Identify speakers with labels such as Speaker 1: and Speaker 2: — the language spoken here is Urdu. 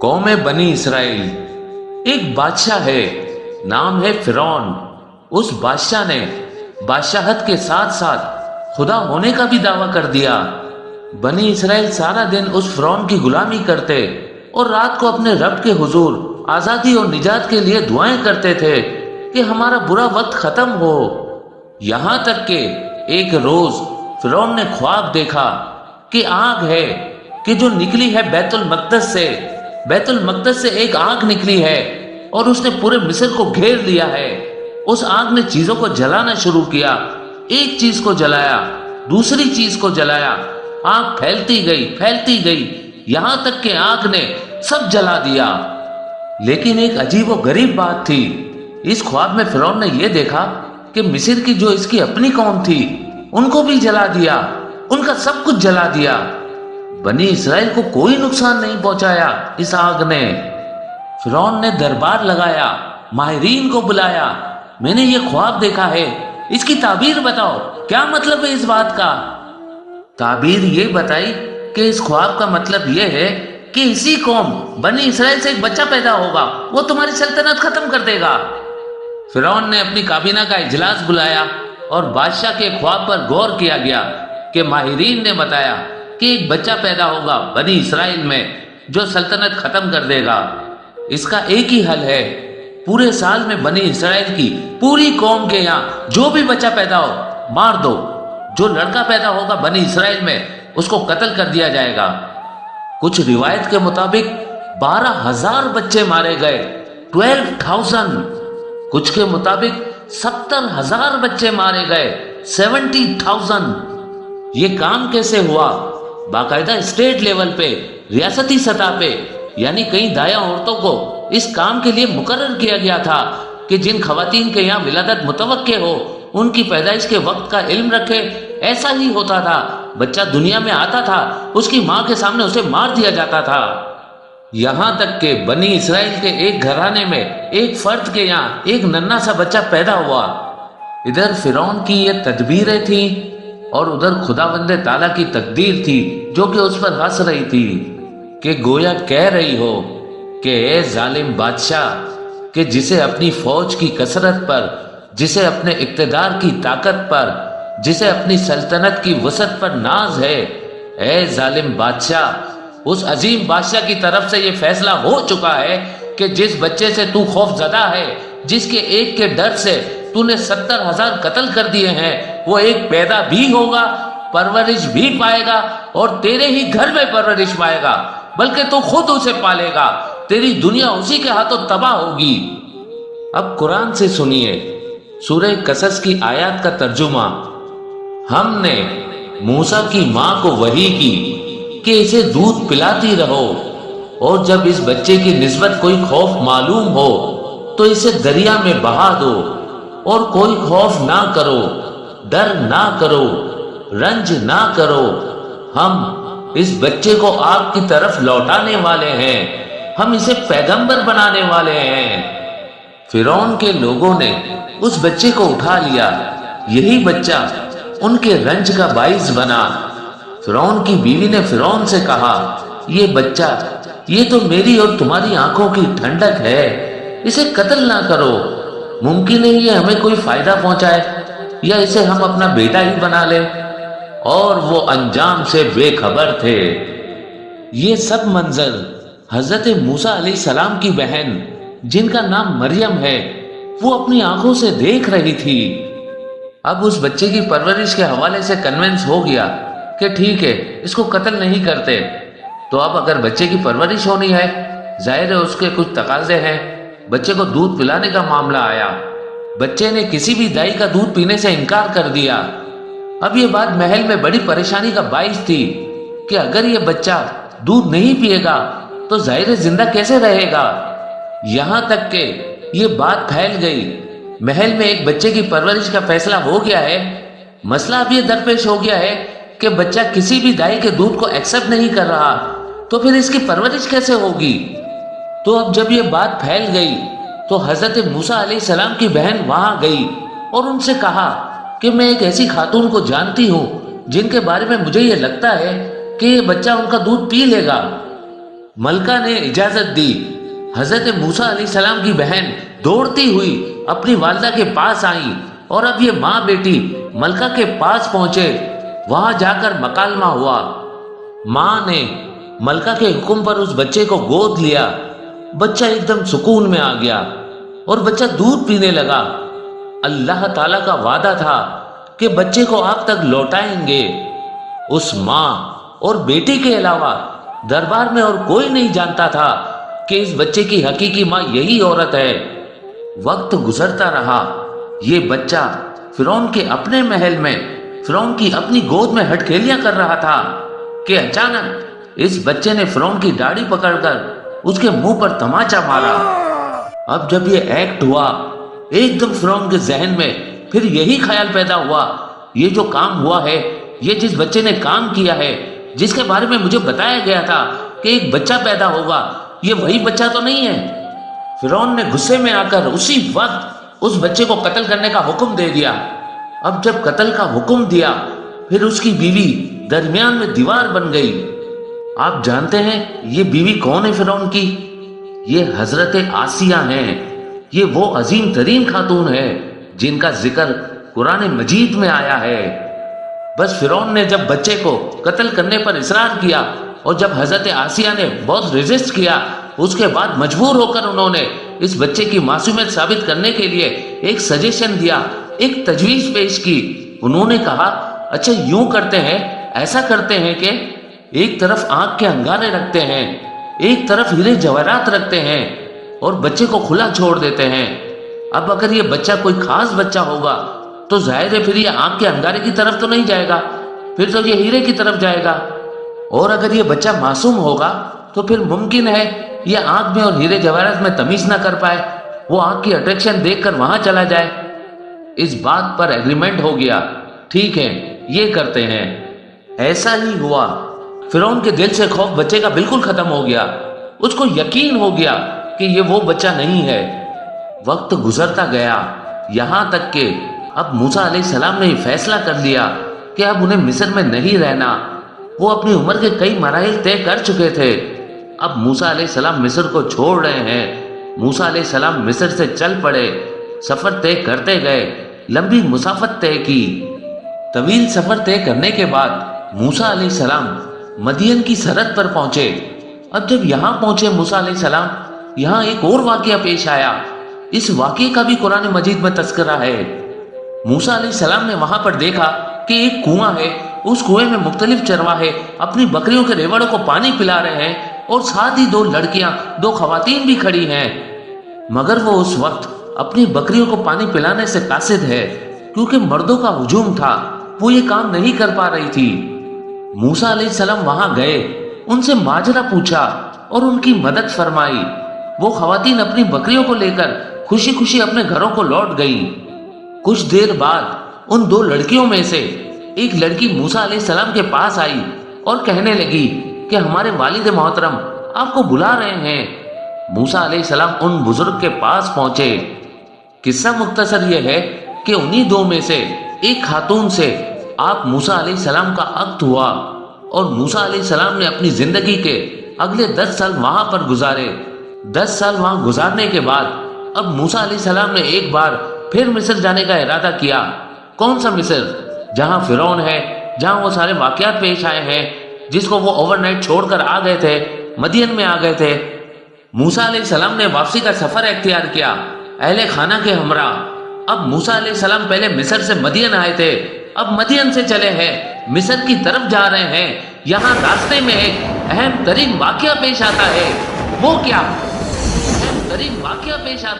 Speaker 1: قوم بنی اسرائیل ایک بادشاہ ہے، نام ہے فرعون۔ اس بادشاہ نے بادشاہت کے ساتھ ساتھ خدا ہونے کا بھی دعویٰ کر دیا۔ بنی اسرائیل سارا دن اس فرعون کی غلامی کرتے اور رات کو اپنے رب کے حضور آزادی اور نجات کے لیے دعائیں کرتے تھے کہ ہمارا برا وقت ختم ہو۔ یہاں تک کہ ایک روز فرعون نے خواب دیکھا کہ آگ ہے کہ جو نکلی ہے بیت المقدس سے ایک آگ نکلی ہے اور اس نے پورے مصر کو گھیر لیا ہے۔ اس آگ نے چیزوں کو جلانا شروع کیا، ایک چیز کو جلایا، دوسری چیز کو جلایا، آگ پھیلتی گئی یہاں تک کہ آگ نے سب جلا دیا۔ لیکن ایک عجیب و غریب بات تھی، اس خواب میں فرعون نے یہ دیکھا کہ مصر کی جو اس کی اپنی قوم تھی ان کو بھی جلا دیا، ان کا سب کچھ جلا دیا۔ بنی اسرائیل کو کوئی نقصان نہیں پہنچایا اس آگ نے۔ فرعون نے دربار لگایا، ماہرین کو بلایا، میں نے یہ خواب دیکھا ہے، اس کی تعبیر بتاؤ، کیا مطلب ہے اس بات کا؟ تعبیر یہ بتائی کہ اس خواب کا مطلب یہ ہے کہ اسی قوم بنی اسرائیل سے ایک بچہ پیدا ہوگا، وہ تمہاری سلطنت ختم کر دے گا۔ فرعون نے اپنی کابینہ کا اجلاس بلایا اور بادشاہ کے خواب پر غور کیا گیا کہ ماہرین نے بتایا کہ ایک بچہ پیدا ہوگا بنی اسرائیل میں جو سلطنت ختم کر دے گا۔ اس کا ایک ہی حل ہے، پورے سال میں بنی اسرائیل کی پوری قوم کے یہاں جو بھی بچہ پیدا ہو مار دو۔ جو لڑکا پیدا ہوگا بنی اسرائیل میں اس کو قتل کر دیا جائے گا۔ کچھ روایت کے مطابق 12,000 بچے مارے گئے، 12,000۔ کچھ کے مطابق 70,000 بچے مارے گئے، 70,000۔ یہ کام کیسے ہوا؟ باقاعدہ اسٹیٹ لیول پہ، ریاستی سطح پہ، یعنی کئی دایا عورتوں کو اس کام کے لیے مقرر کیا گیا تھا کہ جن خواتین کے یہاں ولادت متوقع ہو ان کی پیدائش کے وقت کا علم رکھے۔ ایسا ہی ہوتا تھا، بچہ دنیا میں آتا تھا، اس کی ماں کے سامنے اسے مار دیا جاتا تھا۔ یہاں تک کہ بنی اسرائیل کے ایک گھرانے میں ایک فرد کے یہاں ایک ننھا سا بچہ پیدا ہوا۔ ادھر فرعون کی یہ تدبیریں تھیں اور ادھر خداوند تعالیٰ کی تقدیر تھی جو کہ اس پر ہنس رہی تھی، کہ گویا کہہ رہی ہو کہ اے ظالم بادشاہ، کہ جسے اپنی فوج کی کثرت پر، جسے اپنے اقتدار کی طاقت پر، جسے اپنی سلطنت کی وسعت پر ناز ہے، اے ظالم بادشاہ، اس عظیم بادشاہ کی طرف سے یہ فیصلہ ہو چکا ہے کہ جس بچے سے تو خوف زدہ ہے، جس کے ایک کے ڈر سے تو نے 70,000 قتل کر دیے ہیں، وہ ایک پیدا بھی ہوگا، پرورش بھی پائے گا اور تیرے ہی گھر میں پرورش پائے گا، بلکہ تو خود اسے پالے گا، تیری دنیا اسی کے ہاتھوں تباہ ہوگی۔ اب قرآن سے سنیے سورہ قصص کی آیات کا ترجمہ۔ ہم نے موسیٰ کی ماں کو وحی کی کہ اسے دودھ پلاتی رہو، اور جب اس بچے کی نسبت کوئی خوف معلوم ہو تو اسے دریا میں بہا دو، اور کوئی خوف نہ کرو، ڈر نہ کرو، رنج نہ کرو، ہم اس بچے کو آپ کی طرف لوٹانے والے ہیں، ہم اسے پیغمبر بنانے والے ہیں۔ فرعون کے لوگوں نے اس بچے کو اٹھا لیا، یہی بچہ ان کے رنج کا باعث بنا۔ فرعون کی بیوی نے فرعون سے کہا، یہ بچہ، یہ تو میری اور تمہاری آنکھوں کی ٹھنڈک ہے، اسے قتل نہ کرو، ممکن ہے یہ ہمیں کوئی فائدہ پہنچائے یا اسے ہم اپنا بیٹا ہی بنا لیں۔ اور وہ انجام سے بے خبر تھے۔ یہ سب منظر حضرت موسیٰ علیہ السلام کی بہن، جن کا نام مریم ہے، وہ اپنی آنکھوں سے دیکھ رہی تھی۔ اب اس بچے کی پرورش کے حوالے سے کنونس ہو گیا کہ ٹھیک ہے، اس کو قتل نہیں کرتے۔ تو اب اگر بچے کی پرورش ہونی ہے، ظاہر ہے اس کے کچھ تقاضے ہیں۔ بچے کو دودھ پلانے کا معاملہ آیا، بچے نے کسی بھی دائی کا دودھ پینے سے انکار کر دیا۔ اب یہ بات محل میں بڑی پریشانی کا باعث تھی کہ اگر یہ بچہ دودھ نہیں پیے گا تو ظاہر زندہ کیسے رہے گا۔ یہاں تک کہ یہ بات پھیل گئی، محل میں ایک بچے کی پرورش کا فیصلہ ہو گیا ہے۔ مسئلہ اب یہ درپیش ہو گیا ہے کہ بچہ کسی بھی دائی کے دودھ کو ایکسپٹ نہیں کر رہا، تو پھر اس کی پرورش کیسے ہوگی؟ تو اب جب یہ بات پھیل گئی تو حضرت موسیٰ علیہ السلام کی بہن وہاں گئی اور ان سے کہا کہ میں ایک ایسی خاتون کو جانتی ہوں جن کے بارے میں مجھے یہ لگتا ہے کہ یہ بچہ ان کا دودھ پی لے گا۔ ملکہ نے اجازت دی۔ حضرت موسیٰ علیہ السلام کی بہن دوڑتی ہوئی اپنی والدہ کے پاس آئیں اور اب یہ ماں بیٹی ملکہ کے پاس پہنچے۔ وہاں جا کر مکالمہ ہوا۔ ماں نے ملکہ کے حکم پر اس بچے کو گود لیا۔ بچہ ایک دم سکون میں آ گیا اور بچہ دودھ پینے لگا۔ اللہ تعالیٰ کا وعدہ تھا کہ بچے کو آپ تک لوٹائیں گے۔ اس ماں اور بیٹی کے علاوہ دربار میں اور کوئی نہیں جانتا تھا کہ اس بچے کی حقیقی ماں یہی عورت ہے۔ وقت گزرتا رہا۔ یہ بچہ فرعون کے اپنے محل میں فرعون کی اپنی گود میں ہٹکیلیاں کر رہا تھا کہ اچانک اس بچے نے فرعون کی داڑھی پکڑ کر اس کے منہ پر تماچا مارا۔ اب جب یہ ایکٹ ہوا، ایک دم فرعون کے ذہن میں پھر یہی خیال پیدا ہوا، یہ جو کام ہوا ہے، یہ جس بچے نے کام کیا ہے، جس کے بارے میں مجھے بتایا گیا تھا کہ ایک بچہ پیدا ہوگا، یہ وہی بچہ تو نہیں ہے۔ فرعون نے غصے میں آ کر اسی وقت اس بچے کو قتل کرنے کا حکم دے دیا۔ اب جب قتل کا حکم دیا، پھر اس کی بیوی درمیان میں دیوار بن گئی۔ آپ جانتے ہیں یہ بیوی کون ہے فرعون کی؟ یہ حضرت آسیہ ہیں۔ یہ وہ عظیم ترین خاتون ہے جن کا ذکر قرآن مجید میں آیا ہے۔ بس فرعون نے جب بچے کو قتل کرنے پر اصرار کیا اور جب حضرت آسیہ نے بہت ریزسٹ کیا، اس کے بعد مجبور ہو کر انہوں نے اس بچے کی معصومیت ثابت کرنے کے لیے ایک سجیشن دیا، ایک تجویز پیش کی۔ انہوں نے کہا اچھا یوں کرتے ہیں، ایسا کرتے ہیں کہ ایک طرف آنکھ کے انگارے رکھتے ہیں، ایک طرف ہیرے جواہرات رکھتے ہیں اور بچے کو کھلا چھوڑ دیتے ہیں۔ اب اگر یہ بچہ کوئی خاص بچہ ہوگا تو ظاہر ہے پھر یہ آنکھ کے انگارے کی طرف تو نہیں جائے گا، پھر تو یہ ہیرے کی طرف جائے گا۔ اور اگر یہ بچہ معصوم ہوگا تو پھر ممکن ہے یہ آنکھ میں اور ہیرے جواہرات میں تمیز نہ کر پائے، وہ آنکھ کی اٹریکشن دیکھ کر وہاں چلا جائے۔ اس بات پر ایگریمنٹ ہو گیا، ٹھیک ہے یہ کرتے ہیں۔ ایسا ہی ہوا۔ فرعون کے دل سے خوف بچے کا بالکل ختم ہو گیا۔ اس کو یقین ہو گیا کہ یہ وہ بچہ نہیں ہے۔ وقت گزرتا گیا، یہاں تک کہ اب موسیٰ علیہ السلام نے یہ فیصلہ کر لیا کہ اب انہیں مصر میں نہیں رہنا۔ وہ اپنی عمر کے کئی مراحل طے کر چکے تھے۔ اب موسیٰ علیہ السلام مصر کو چھوڑ رہے ہیں۔ موسیٰ علیہ السلام مصر سے چل پڑے، سفر طے کرتے گئے، لمبی مسافت طے کی۔ طویل سفر طے کرنے کے بعد موسیٰ علیہ السلام مدین کی سرحد پر پہنچے۔ اب جب یہاں پہنچے موسیٰ علیہ السلام، یہاں ایک اور واقعہ پیش آیا۔ اس واقعے کا بھی قرآن مجید میں تذکرہ ہے۔ موسیٰ علیہ السلام نے وہاں پر دیکھا کہ ایک کنواں ہے، اس کنویں میں مختلف چرواہے اپنی بکریوں کے ریوڑوں کو پانی پلا رہے ہیں اور ساتھ ہی 2 لڑکیاں، 2 خواتین بھی کھڑی ہیں، مگر وہ اس وقت اپنی بکریوں کو پانی پلانے سے قاصد ہے کیونکہ مردوں کا ہجوم تھا، وہ یہ کام نہیں کر پا رہی تھی۔ موسیٰ علیہ السلام وہاں گئے، ان سے ماجرا پوچھا اور ان کی مدد فرمائی۔ وہ خواتین اپنی بکریوں کو لے کر خوشی خوشی اپنے گھروں کو لوٹ گئیں۔ کچھ دیر بعد ان 2 لڑکیوں میں سے ایک لڑکی موسیٰ علیہ السلام کے پاس آئی اور کہنے لگی کہ ہمارے والد محترم آپ کو بلا رہے ہیں۔ موسیٰ علیہ السلام ان بزرگ کے پاس پہنچے۔ قصہ مختصر یہ ہے کہ انہی 2 میں سے ایک خاتون سے آپ موسیٰ علیہ السلام کا عقد ہوا اور موسیٰ علیہ السلام نے اپنی زندگی کے اگلے 10 سال وہاں پر گزارے۔ 10 سال وہاں گزارنے کے بعد اب موسیٰ علیہ السلام نے ایک بار پھر مصر جانے کا ارادہ کیا۔ کون سا مصر؟ جہاں فرعون ہے، جہاں وہ سارے واقعات پیش آئے ہیں، جس کو وہ اوور نائٹ چھوڑ کر آ گئے تھے، مدین میں آ گئے تھے۔ موسیٰ علیہ السلام نے واپسی کا سفر اختیار کیا اہل خانہ کے ہمراہ۔ اب موسیٰ علیہ السلام پہلے مصر سے مدین آئے تھے، اب مدین سے چلے ہیں، مصر کی طرف جا رہے ہیں۔ یہاں راستے میں ایک اہم ترین واقعہ پیش آتا ہے۔ وہ کیا؟ اہم ترین واقعہ پیش آتا ہے